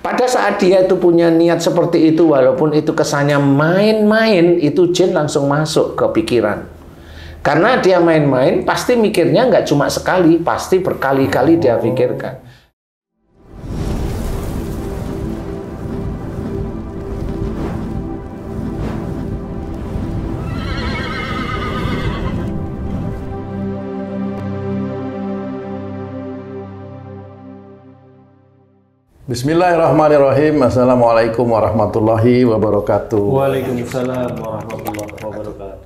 Pada saat dia itu punya niat seperti itu, walaupun itu kesannya main-main, itu jin langsung masuk ke pikiran. Karena dia main-main, pasti mikirnya nggak cuma sekali, pasti berkali-kali dia pikirkan. Bismillahirrahmanirrahim. Assalamualaikum warahmatullahi wabarakatuh. Waalaikumsalam warahmatullahi wabarakatuh.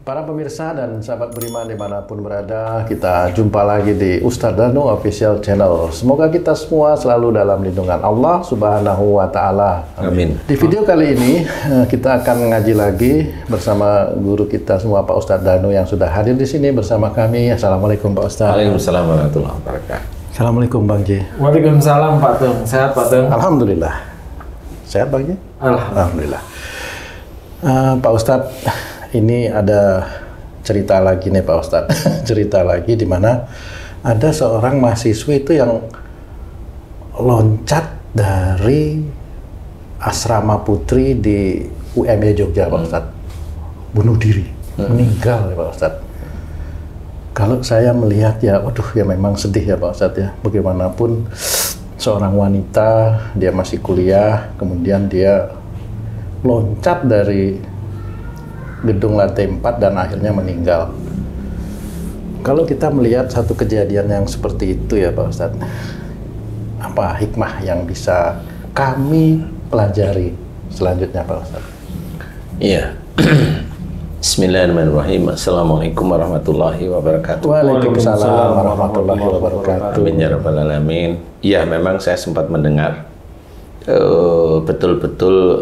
Para pemirsa dan sahabat beriman dimanapun berada, kita jumpa lagi di Ustadz Danu Official Channel. Semoga kita semua selalu dalam lindungan Allah Subhanahu wa Ta'ala. Amin. Di video kali ini kita akan ngaji lagi bersama guru kita semua, Pak Ustadz Danu, yang sudah hadir di sini bersama kami. Assalamualaikum Pak Ustadz. Waalaikumsalam warahmatullahi wabarakatuh. Assalamualaikum Bang J. Waalaikumsalam Pak Tung. Sehat Pak Tung? Alhamdulillah. Sehat Bang J? Alhamdulillah. Pak Ustadz, ini ada cerita lagi nih Pak Ustadz. Cerita lagi di mana ada seorang mahasiswa itu yang loncat dari asrama putri di UMY Jogja Pak Ustadz. Bunuh diri, meninggal ya Pak Ustadz. Kalau saya melihat ya, waduh ya memang sedih ya Pak Ustadz ya. Bagaimanapun seorang wanita, dia masih kuliah, kemudian dia loncat dari gedung lantai 4 dan akhirnya meninggal. Kalau kita melihat satu kejadian yang seperti itu ya Pak Ustadz, apa hikmah yang bisa kami pelajari selanjutnya Pak Ustadz? Iya. Bismillahirrahmanirrahim. Assalamualaikum warahmatullahi wabarakatuh. Waalaikumsalam warahmatullahi wabarakatuh. Amin ya rabbal alamin. Ya, memang saya sempat mendengar betul-betul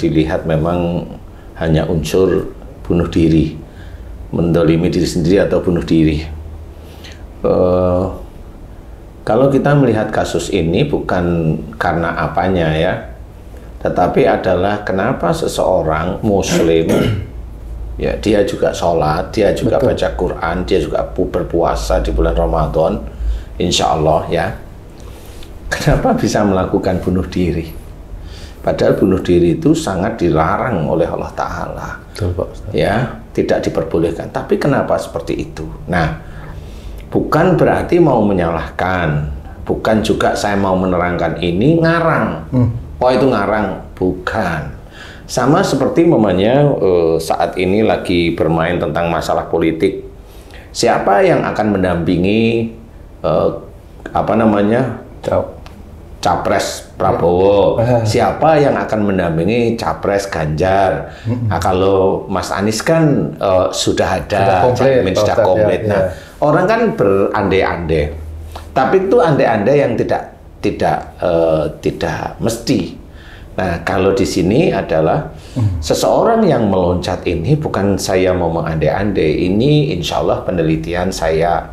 dilihat memang hanya unsur bunuh diri, mendolimi diri sendiri atau bunuh diri. Kalau kita melihat kasus ini bukan karena apanya ya, tetapi adalah kenapa seseorang muslim ya, dia juga sholat, dia juga baca Quran, dia juga berpuasa di bulan Ramadan, insya Allah ya. Kenapa bisa melakukan bunuh diri? Padahal bunuh diri itu sangat dilarang oleh Allah Ta'ala. Betul, Pak Ustadz. Ya, tidak diperbolehkan. Tapi kenapa seperti itu? Nah, bukan berarti mau menyalahkan, bukan juga saya mau menerangkan ini ngarang. Oh itu ngarang, bukan. Sama seperti mamanya saat ini lagi bermain tentang masalah politik. Siapa yang akan mendampingi Capres Prabowo? Siapa yang akan mendampingi Capres Ganjar? Nah, kalau Mas Anies kan sudah ada, sudah komplit. Nah, orang kan berandai-andai. Tapi itu andai-andai yang tidak mesti. Nah, kalau di sini adalah seseorang yang meloncat ini bukan saya mau mengandai-andai, ini insya Allah penelitian saya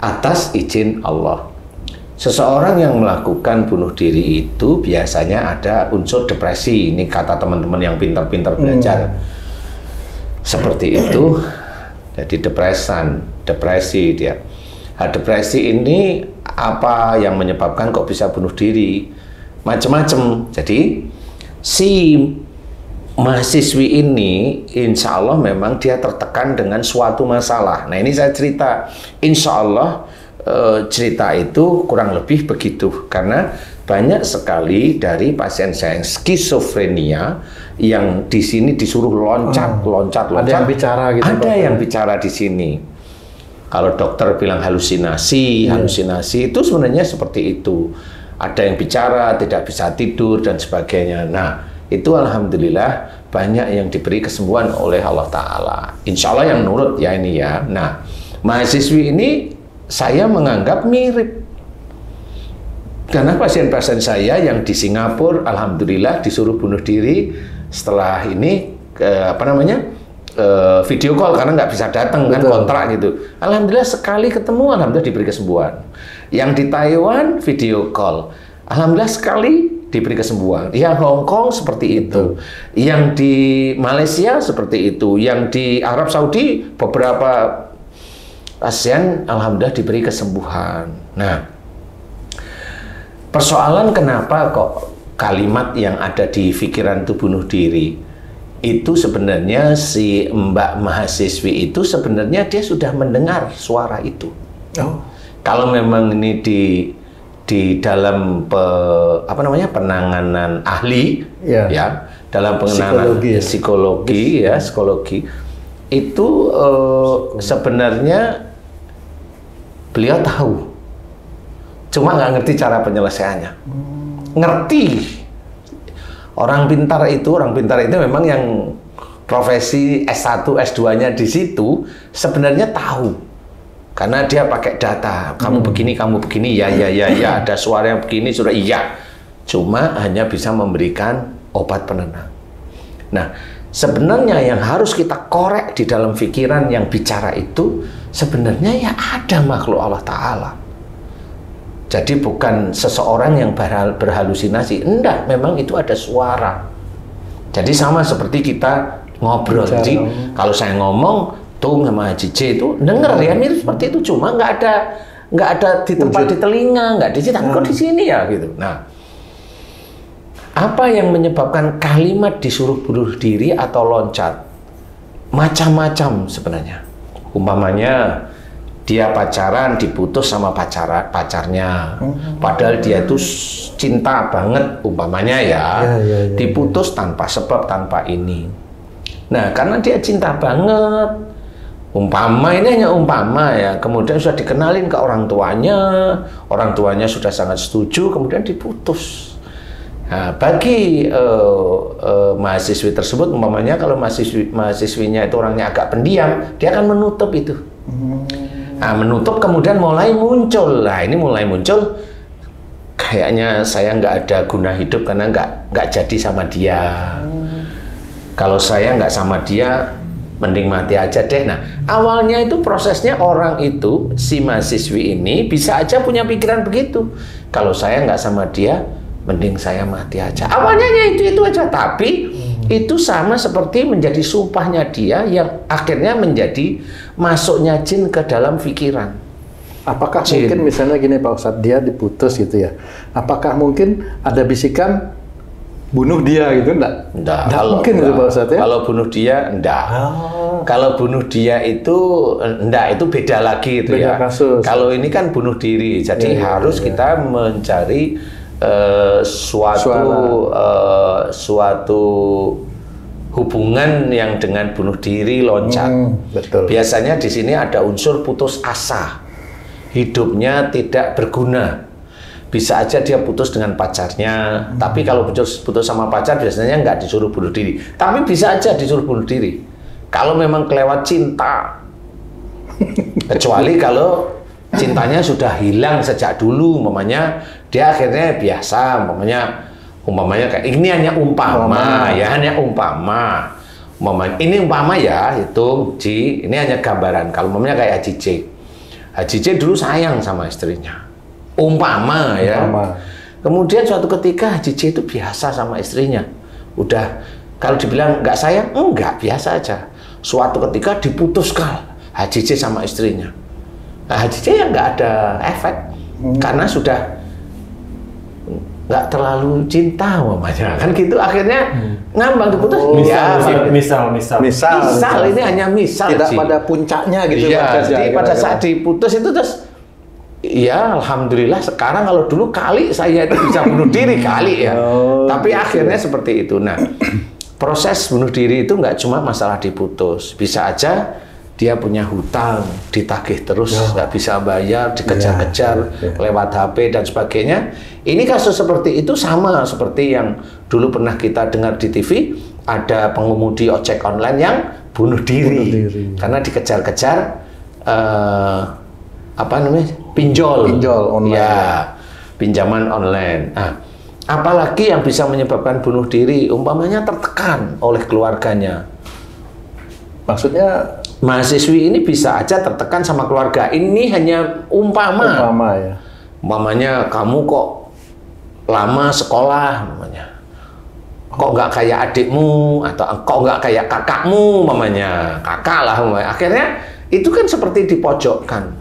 atas izin Allah. Seseorang yang melakukan bunuh diri itu biasanya ada unsur depresi. Ini kata teman-teman yang pintar-pintar belajar. Seperti itu, jadi depresi dia. Nah, depresi ini apa yang menyebabkan kok bisa bunuh diri? Macam-macam. Jadi si mahasiswi ini insya Allah memang dia tertekan dengan suatu masalah. Nah ini saya cerita, insya Allah cerita itu kurang lebih begitu, karena banyak sekali dari pasien saya yang skizofrenia yang di sini disuruh loncat. Ada yang bicara gitu. Ada yang bicara di sini. Kalau dokter bilang halusinasi itu sebenarnya seperti itu. Ada yang bicara, tidak bisa tidur, dan sebagainya. Nah, itu alhamdulillah banyak yang diberi kesembuhan oleh Allah Ta'ala. Insya Allah yang nurut ya ini ya. Nah, mahasiswi ini saya menganggap mirip. Karena pasien-pasien saya yang di Singapura, alhamdulillah disuruh bunuh diri setelah ini, video call karena nggak bisa datang kan, kontrak gitu. Alhamdulillah sekali ketemu, alhamdulillah diberi kesembuhan. Yang di Taiwan video call, alhamdulillah sekali diberi kesembuhan. Yang Hong Kong seperti itu, yang di Malaysia seperti itu, yang di Arab Saudi beberapa pasien alhamdulillah diberi kesembuhan. Nah, Persoalan kenapa kok kalimat yang ada di pikiran itu bunuh diri, itu sebenarnya si Mbak mahasiswi itu sebenarnya dia sudah mendengar suara itu. Oh. Kalau memang ini di dalam penanganan ahli, ya dalam penanganan psikologi itu sebenarnya beliau tahu, cuma nggak ngerti cara penyelesaiannya. Ngerti. Orang pintar itu memang yang profesi S1, S2-nya di situ sebenarnya tahu. Karena dia pakai data, kamu begini, ya, ada suara yang begini, sudah iya. Cuma hanya bisa memberikan obat penenang. Nah, sebenarnya yang harus kita korek di dalam pikiran yang bicara itu, sebenarnya ya ada makhluk Allah Ta'ala. Jadi bukan seseorang yang berhalusinasi, enggak, memang itu ada suara. Jadi sama seperti kita ngobrol. Jadi kalau saya ngomong, Tung sama Haji J itu denger ya, mirip seperti itu, cuma nggak ada di tempat di telinga, nggak di sini, kok di sini ya gitu. Nah, apa yang menyebabkan kalimat disuruh bunuh diri atau loncat? Macam-macam sebenarnya. Umpamanya dia pacaran, diputus sama pacarnya, padahal dia itu cinta banget, umpamanya diputus tanpa sebab, tanpa ini. Nah, karena dia cinta banget, umpama, ini hanya umpama ya, kemudian sudah dikenalin ke orang tuanya sudah sangat setuju, kemudian diputus. Nah, bagi mahasiswi tersebut, umpamanya kalau mahasiswinya itu orangnya agak pendiam, dia akan menutup itu. Nah, menutup kemudian mulai muncul. Nah, ini mulai muncul, kayaknya saya nggak ada guna hidup karena nggak jadi sama dia. Kalau saya nggak sama dia, mending mati aja deh. Nah, awalnya itu prosesnya orang itu, si mahasiswi ini bisa aja punya pikiran begitu. Kalau saya nggak sama dia, mending saya mati aja. Awalnya itu aja, tapi itu sama seperti menjadi sumpahnya dia yang akhirnya menjadi masuknya jin ke dalam pikiran. Apakah mungkin misalnya gini Pak Ustadz, dia diputus gitu ya? Apakah mungkin ada bisikan bunuh dia gitu? Enggak mungkin itu Pak Ustadz ya? Kalau bunuh dia, enggak. Kalau bunuh dia itu, enggak, itu beda lagi itu ya. Kasus. Kalau ini kan bunuh diri, jadi harus kita mencari suatu hubungan yang dengan bunuh diri, loncat. Betul. Biasanya di sini ada unsur putus asa, hidupnya tidak berguna. Bisa aja dia putus dengan pacarnya, tapi kalau putus sama pacar biasanya nggak disuruh bunuh diri. Tapi bisa aja disuruh bunuh diri. Kalau memang kelewat cinta, kecuali kalau cintanya sudah hilang sejak dulu, umpamanya dia akhirnya biasa, umpamanya kayak ini hanya umpama. Ini umpama ya, itu ini hanya gambaran. Kalau umpamanya kayak Haji J dulu sayang sama istrinya. Umpama. Kemudian suatu ketika Haji J itu biasa sama istrinya. Udah, kalau dibilang nggak sayang, enggak, biasa aja. Suatu ketika diputuskan Haji J sama istrinya. Nah, Haji J yang nggak ada efek, karena sudah nggak terlalu cinta umpamanya. Kan gitu, akhirnya ngambang diputus. Misal, ini hanya misal. Tidak pada puncaknya gitu. Iya, jadi pada saat diputus itu terus, ya, alhamdulillah sekarang, kalau dulu kali saya itu bisa bunuh diri kali ya. Tapi akhirnya seperti itu. Nah, proses bunuh diri itu nggak cuma masalah diputus. Bisa aja dia punya hutang, ditagih terus, nggak bisa bayar, dikejar-kejar lewat HP dan sebagainya. Ini kasus seperti itu sama seperti yang dulu pernah kita dengar di TV, ada pengemudi ojek online yang bunuh diri. Karena dikejar-kejar pinjol online. Ya, pinjaman online. Nah, apalagi yang bisa menyebabkan bunuh diri, umpamanya tertekan oleh keluarganya. Maksudnya mahasiswi ini bisa aja tertekan sama keluarga. Ini hanya umpama ya. Umpamanya kamu kok lama sekolah, umpamanya. Kok nggak kayak adikmu, atau kok nggak kayak kakakmu, umpamanya. Kakak lah, umpamanya. Akhirnya itu kan seperti dipojokkan.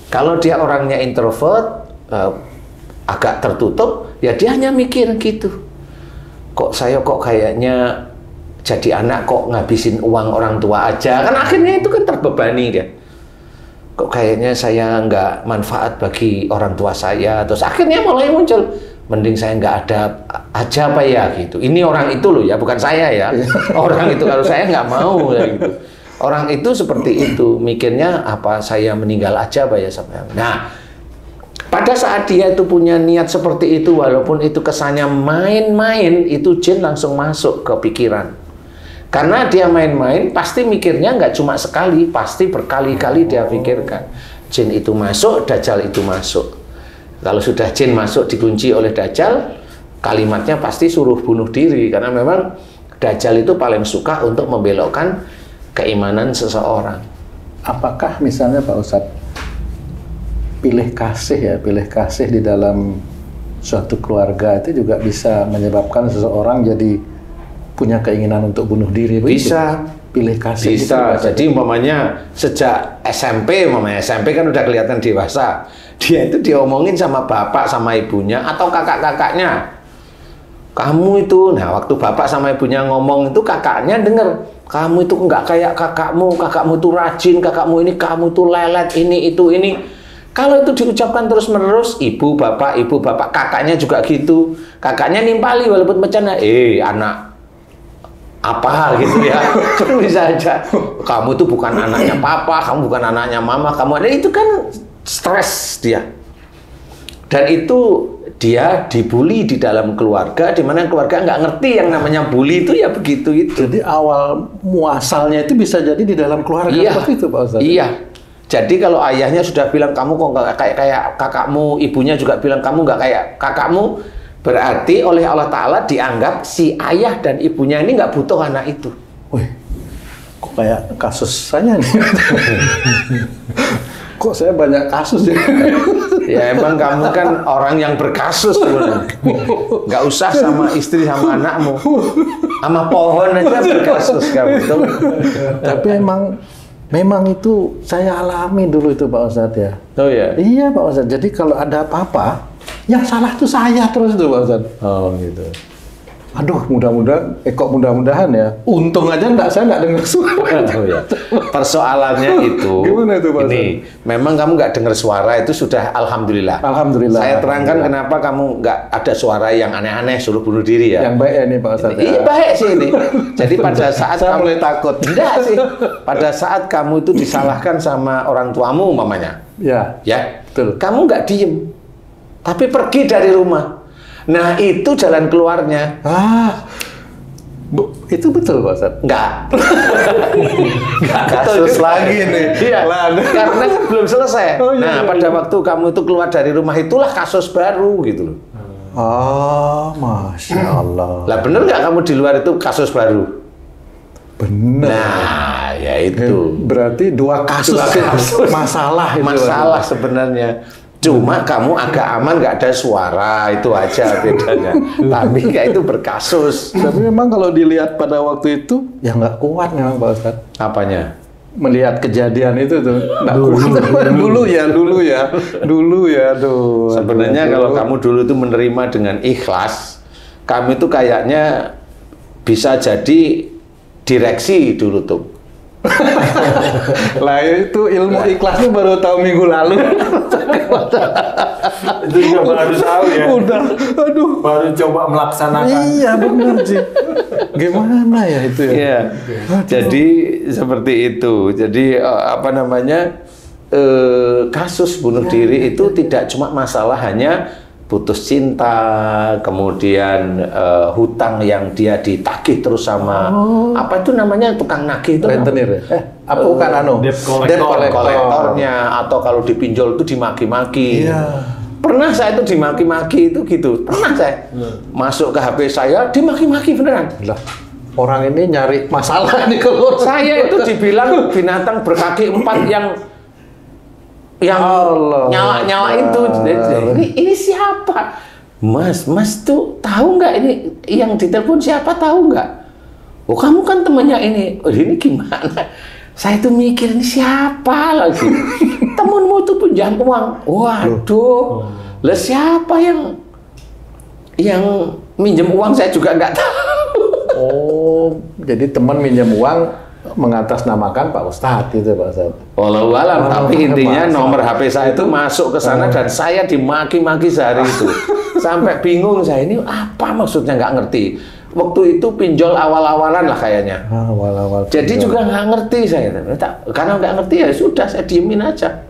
Kalau dia orangnya introvert, agak tertutup, ya dia hanya mikir gitu. Kok saya kok kayaknya jadi anak kok ngabisin uang orang tua aja, kan akhirnya itu kan terbebani dia. Kok kayaknya saya nggak manfaat bagi orang tua saya, terus akhirnya mulai muncul, mending saya nggak ada aja apa ya gitu. Ini orang itu loh ya, bukan saya ya. Orang itu, kalau saya nggak mau ya gitu. Orang itu seperti itu, mikirnya apa saya meninggal aja apa ya sampai. Nah, pada saat dia itu punya niat seperti itu, walaupun itu kesannya main-main, itu jin langsung masuk ke pikiran. Karena dia main-main, pasti mikirnya nggak cuma sekali, pasti berkali-kali dia pikirkan. Jin itu masuk, Dajjal itu masuk. Kalau sudah jin masuk dikunci oleh Dajjal, kalimatnya pasti suruh bunuh diri. Karena memang Dajjal itu paling suka untuk membelokkan keimanan seseorang. Apakah misalnya Pak Ustadz, pilih kasih di dalam suatu keluarga itu juga bisa menyebabkan seseorang jadi punya keinginan untuk bunuh diri? Bisa. Pilih kasih. Bisa. Gitu, jadi umpamanya sejak SMP kan udah kelihatan dewasa. Dia itu diomongin sama bapak sama ibunya atau kakak-kakaknya. Kamu itu, nah waktu bapak sama ibunya ngomong itu kakaknya denger. Kamu itu nggak kayak kakakmu itu rajin, kakakmu ini, kamu itu lelet, ini. Kalau itu diucapkan terus-menerus, ibu bapak, kakaknya juga gitu. Kakaknya nimpali walaupun bercanda, anak apa gitu ya. Kan bisa aja. Kamu itu bukan anaknya papa, kamu bukan anaknya mama, kamu ada, itu kan stres dia. Dan itu dia dibully di dalam keluarga, di mana keluarga nggak ngerti yang namanya bully itu ya begitu itu. Jadi awal muasalnya itu bisa jadi di dalam keluarga seperti itu Pak Ustadz? Iya. Jadi kalau ayahnya sudah bilang kamu kok nggak kayak kakakmu, ibunya juga bilang kamu nggak kayak kakakmu, berarti oleh Allah Ta'ala dianggap si ayah dan ibunya ini nggak butuh anak itu. Wih, kok kayak kasus saya nih? Kok saya banyak kasus ya? Ya emang kamu kan orang yang berkasus sebenarnya. Nggak usah sama istri sama anakmu, sama pohon aja berkasus kamu. Tapi memang itu saya alami dulu itu Pak Ustadz ya. Oh ya? Iya Pak Ustadz. Jadi kalau ada apa-apa, yang salah tuh saya terus tuh Pak Ustadz. Oh gitu. Aduh, mudah-mudahan ya. Untung aja saya nggak dengar suara. Oh, ya. Persoalannya itu. Gimana itu Pak? Ini, memang kamu nggak dengar suara itu sudah alhamdulillah. Alhamdulillah. Saya terangkan kenapa kamu nggak ada suara yang aneh-aneh suruh bunuh diri ya. Yang baik ya nih Pak Ustadz. Iya baik sih ini. Jadi pada saat saya mulai takut. Tidak sih. Pada saat kamu itu disalahkan sama orang tuamu umpamanya. Ya. Ya. Betul. Kamu nggak diem, tapi pergi dari rumah. Nah, itu jalan keluarnya. Itu betul Pak Ustadz? Enggak. Kasus lagi nih. Iya. Karena kan belum selesai. Oh, iya, nah, pada waktu kamu itu keluar dari rumah itulah kasus baru gitu loh. Masya Allah. Lah bener nggak kamu di luar itu kasus baru? Bener. Nah, ya itu. Berarti dua kasus. Masalah itu. Masalah sebenarnya. Cuma kamu agak aman, nggak ada suara, itu aja bedanya. Tapi kayak itu berkasus. Tapi memang kalau dilihat pada waktu itu, ya nggak kuat memang Pak Ustadz. Apanya? Melihat kejadian itu tuh. Dulu ya. Sebenarnya kalau kamu dulu itu menerima dengan ikhlas, kamu itu kayaknya bisa jadi direksi dulu tuh. Lah itu ilmu ikhlasnya baru tahu minggu lalu. Itu juga baru tahu ya. Udah, aduh. Baru coba melaksanakan. Iya benar sih. Gimana ya itu ya? Iya. Jadi seperti itu. Jadi kasus bunuh diri itu tidak cuma masalah hanya putus cinta, kemudian hutang yang dia ditagih terus sama apa itu namanya tukang nagih itu rentenir ya? Bukan debt kolektornya, atau kalau dipinjol itu dimaki-maki. Iya. Pernah saya itu dimaki-maki itu gitu. Pernah saya masuk ke HP saya dimaki-maki beneran. Lah, orang ini nyari masalah nih kalau saya itu dibilang binatang berkaki 4 yang nyala itu. Ini siapa? Mas tuh tahu nggak ini yang ditelepon siapa, tahu nggak? Oh kamu kan temannya ini. Oh ini gimana? Saya tuh mikir ini siapa lagi? Temenmu tuh pinjam uang. Waduh. Lah siapa yang minjem uang saya juga nggak tahu. Oh, jadi teman minjem uang mengatasnamakan Pak Ustadz gitu Pak Ustadz. Walau alam, tapi intinya nomor HP saya itu masuk ke sana dan saya dimaki-maki sehari itu. Sampai bingung saya, ini apa maksudnya, nggak ngerti. Waktu itu pinjol awal-awalan lah kayaknya. Awal-awal. Jadi juga nggak ngerti saya. Karena nggak ngerti ya sudah, saya diemin aja.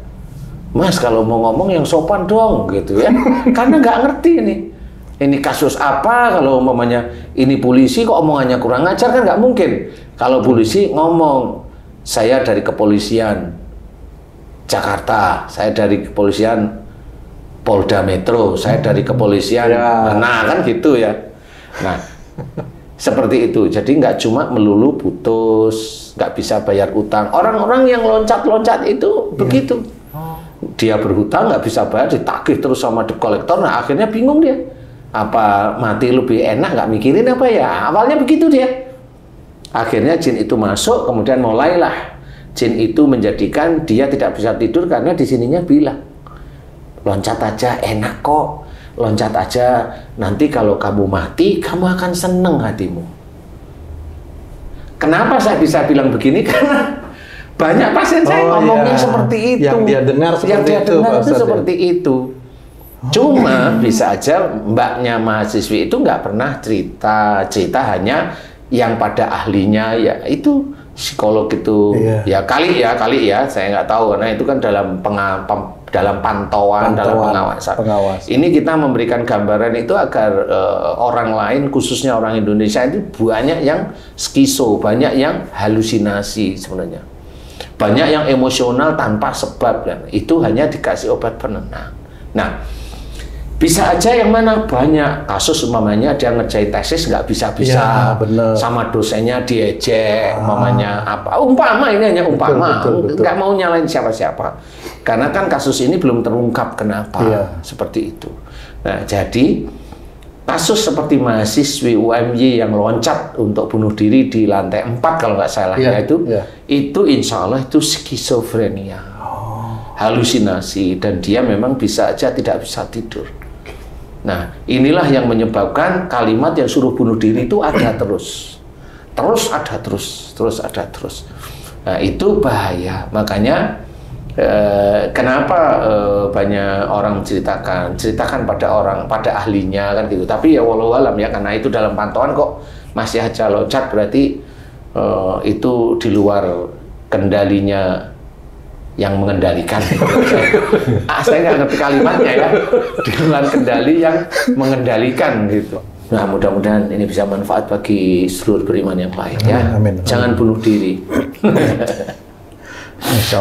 Mas kalau mau ngomong yang sopan dong gitu ya. Karena nggak ngerti ini. Ini kasus apa, kalau umpamanya ini polisi kok omongannya kurang ajar kan nggak mungkin. Kalau polisi ngomong, saya dari kepolisian Jakarta, saya dari kepolisian Polda Metro, saya dari kepolisian mana kan gitu ya. Nah, seperti itu. Jadi nggak cuma melulu putus, nggak bisa bayar utang. Orang-orang yang loncat-loncat itu begitu. Dia berhutang nggak bisa bayar, ditagih terus sama debt collector. Nah akhirnya bingung dia. Apa mati lebih enak, nggak mikirin apa ya? Awalnya begitu dia. Akhirnya jin itu masuk, kemudian mulailah jin itu menjadikan dia tidak bisa tidur karena di sininya bilang, loncat aja enak kok, loncat aja nanti kalau kamu mati kamu akan seneng hatimu. Kenapa saya bisa bilang begini? Karena banyak pasien saya ngomongnya seperti itu. Yang dia dengar seperti itu. Cuma bisa aja mbaknya mahasiswi itu nggak pernah cerita hanya yang pada ahlinya, ya itu psikolog itu ya kali ya saya nggak tahu karena itu kan dalam pantauan dalam pengawasan. Ini kita memberikan gambaran itu agar orang lain khususnya orang Indonesia itu banyak yang skizo, banyak yang halusinasi sebenarnya, banyak yang emosional tanpa sebab dan itu hanya dikasih obat penenang. Nah, bisa aja yang mana banyak kasus umpamanya dia ngerjain tesis nggak bisa-bisa sama dosennya diejek umpamanya apa ini hanya umpama nggak mau nyalain siapa-siapa karena kan kasus ini belum terungkap kenapa seperti itu. Nah jadi kasus seperti mahasiswi UMY yang loncat untuk bunuh diri di lantai 4 kalau nggak salah itu insya Allah itu skizofrenia, halusinasi, dan dia memang bisa aja tidak bisa tidur. Nah, inilah yang menyebabkan kalimat yang suruh bunuh diri itu ada terus. Terus ada terus. Nah, itu bahaya. Makanya kenapa banyak orang ceritakan pada ahlinya kan gitu. Tapi ya walau alam ya karena itu dalam pantauan kok masih aja loncat berarti itu di luar kendalinya yang mengendalikan. Saya nggak ngerti kalimatnya ya, di luar kendali yang mengendalikan gitu. Nah mudah-mudahan ini bisa manfaat bagi seluruh beriman yang lain ya. Amin. Jangan bunuh diri.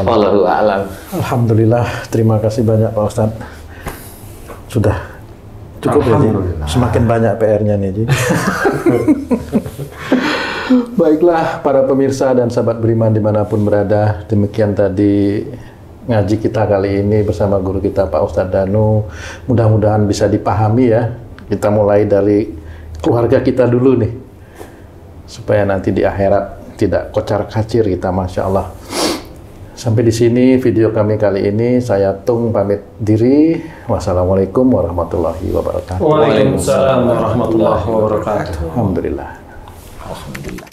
Wallahu a'lam. Alhamdulillah, terima kasih banyak Pak Ustadz. Sudah cukup ya, Ji? Semakin banyak PR-nya nih, Ji. Baiklah para pemirsa dan sahabat beriman dimanapun berada, demikian tadi ngaji kita kali ini bersama guru kita Pak Ustadz Danu. Mudah-mudahan bisa dipahami ya. Kita mulai dari keluarga kita dulu nih, supaya nanti di akhirat tidak kocar-kacir kita, Masya Allah. Sampai di sini video kami kali ini. Saya Tung pamit diri. Wassalamualaikum warahmatullahi wabarakatuh. Waalaikumsalam warahmatullahi wabarakatuh. Alhamdulillah. Alhamdulillah.